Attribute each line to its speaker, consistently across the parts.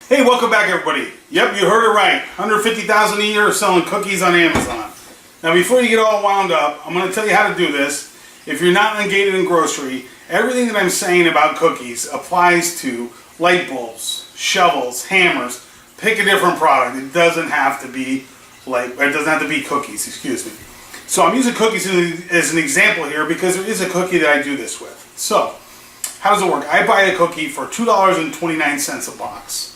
Speaker 1: Hey, welcome back everybody. Yep, you heard it right. 150,000 a year selling cookies on Amazon. Now before you get all wound up, I'm going to tell you how to do this. If you're not engaged in grocery, everything that I'm saying about cookies applies to light bulbs, shovels, hammers. Pick a different product. It doesn't have to be cookies, excuse me. So I'm using cookies as an example here because there is a cookie that I do this with. So, how does it work? I buy a cookie for $2.29 a box.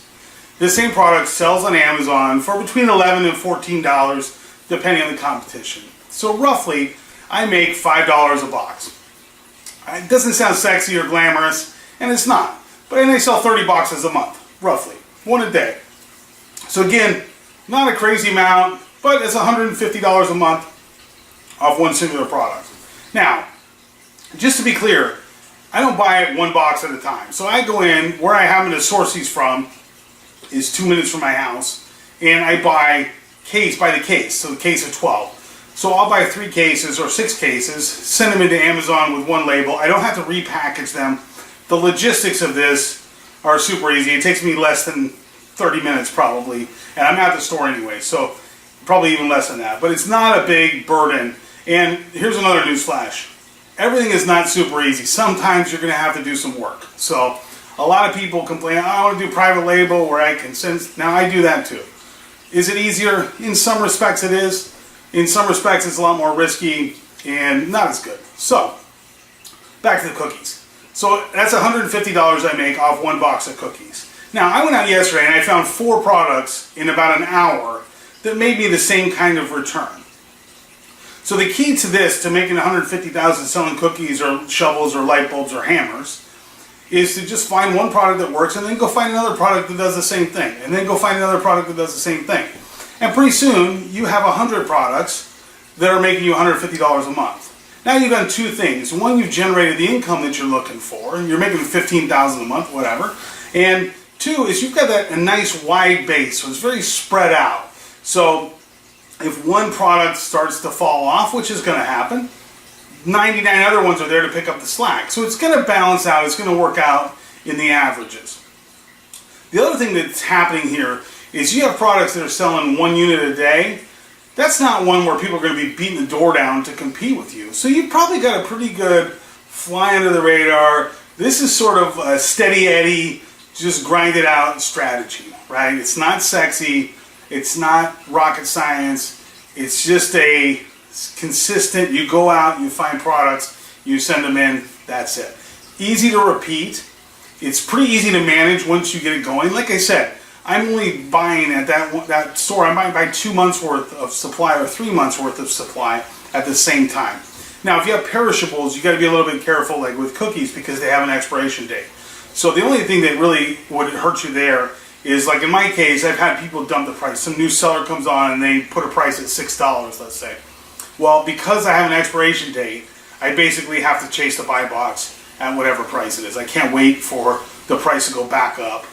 Speaker 1: This same product sells on Amazon for between $11 and $14 depending on the competition. So roughly, I make $5 a box. It doesn't sound sexy or glamorous, and it's not. But I sell 30 boxes a month, roughly. One a day. So again, not a crazy amount, but it's $150 a month off one singular product. Now, just to be clear, I don't buy it one box at a time. So I go in, where I happen to source these from is 2 minutes from my house, and I buy by the case, so the case of 12. So I'll buy 3 cases or 6 cases, send them into Amazon with one label. I don't have to repackage them. The logistics of this are super easy. It takes me less than 30 minutes probably, and I'm at the store anyway, so probably even less than that. But it's not a big burden. And here's another news flash. Everything is not super easy. Sometimes you're going to have to do some work. So a lot of people complain, I want to do private label where I can send. Now I do that too. Is it easier? In some respects it is. In some respects it's a lot more risky and not as good. So back to the cookies. So that's $150 I make off one box of cookies. Now I went out yesterday and I found 4 products in about an hour that made me the same kind of return. So the key to this, to making $150,000 selling cookies or shovels or light bulbs or hammers, is to just find one product that works and then go find another product that does the same thing. And then go find another product that does the same thing. And pretty soon, you have 100 products that are making you $150 a month. Now you've done 2 things. One, you've generated the income that you're looking for. You're making $15,000 a month, whatever. And 2 is you've got a nice wide base, so it's very spread out. So if one product starts to fall off, which is going to happen, 99 other ones are there to pick up the slack. So it's going to balance out, it's going to work out in the averages. The other thing that's happening here is you have products that are selling 1 unit a day. That's not one where people are going to be beating the door down to compete with you. So you've probably got a pretty good fly under the radar. This is sort of a steady Eddie, just grind it out strategy, right? It's not sexy. It's not rocket science. It's just a consistent, you go out, you find products, you send them in, that's it. Easy to repeat. It's pretty easy to manage once you get it going. Like I said, I'm only buying at that store, I'm buying by 2 months worth of supply or 3 months worth of supply at the same time. Now if you have perishables, you got to be a little bit careful, like with cookies, because they have an expiration date. So the only thing that really would hurt you there is, like in my case, I've had people dump the price. Some new seller comes on and they put a price at $6, let's say. Well, because I have an expiration date, I basically have to chase the buy box at whatever price it is. I can't wait for the price to go back up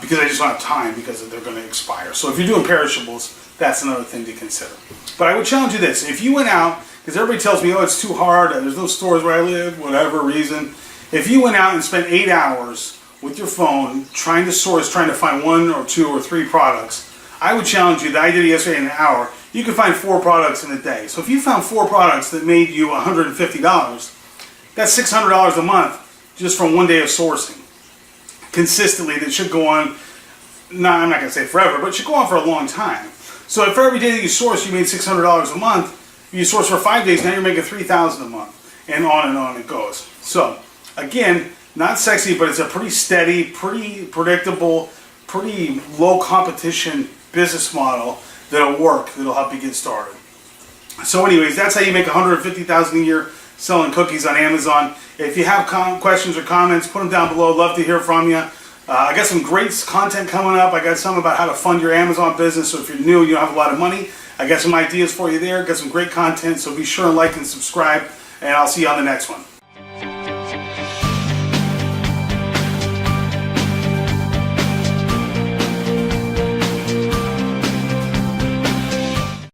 Speaker 1: because I just don't have time because they're going to expire. So if you're doing perishables, that's another thing to consider. But I would challenge you this. If you went out, because everybody tells me, oh, it's too hard, there's no stores where I live, whatever reason. If you went out and spent 8 hours with your phone, trying to find 1 or 2 or 3 products, I would challenge you that I did it yesterday in an hour. You can find 4 products in a day. So if you found 4 products that made you $150, that's $600 a month just from one day of sourcing. Consistently, that should go on, I'm not going to say forever, but it should go on for a long time. So if for every day that you source, you made $600 a month, you source for 5 days, now you're making $3,000 a month. And on it goes. So, again, not sexy, but it's a pretty steady, pretty predictable, pretty low competition business model that'll work, that'll help you get started. So anyways, that's how you make $150,000 a year selling cookies on Amazon. If you have questions or comments, put them down below. Love to hear from you. I got some great content coming up. I got some about how to fund your Amazon business. So if you're new and you don't have a lot of money, I got some ideas for you there. Got some great content, so be sure and like and subscribe, and I'll see you on the next one.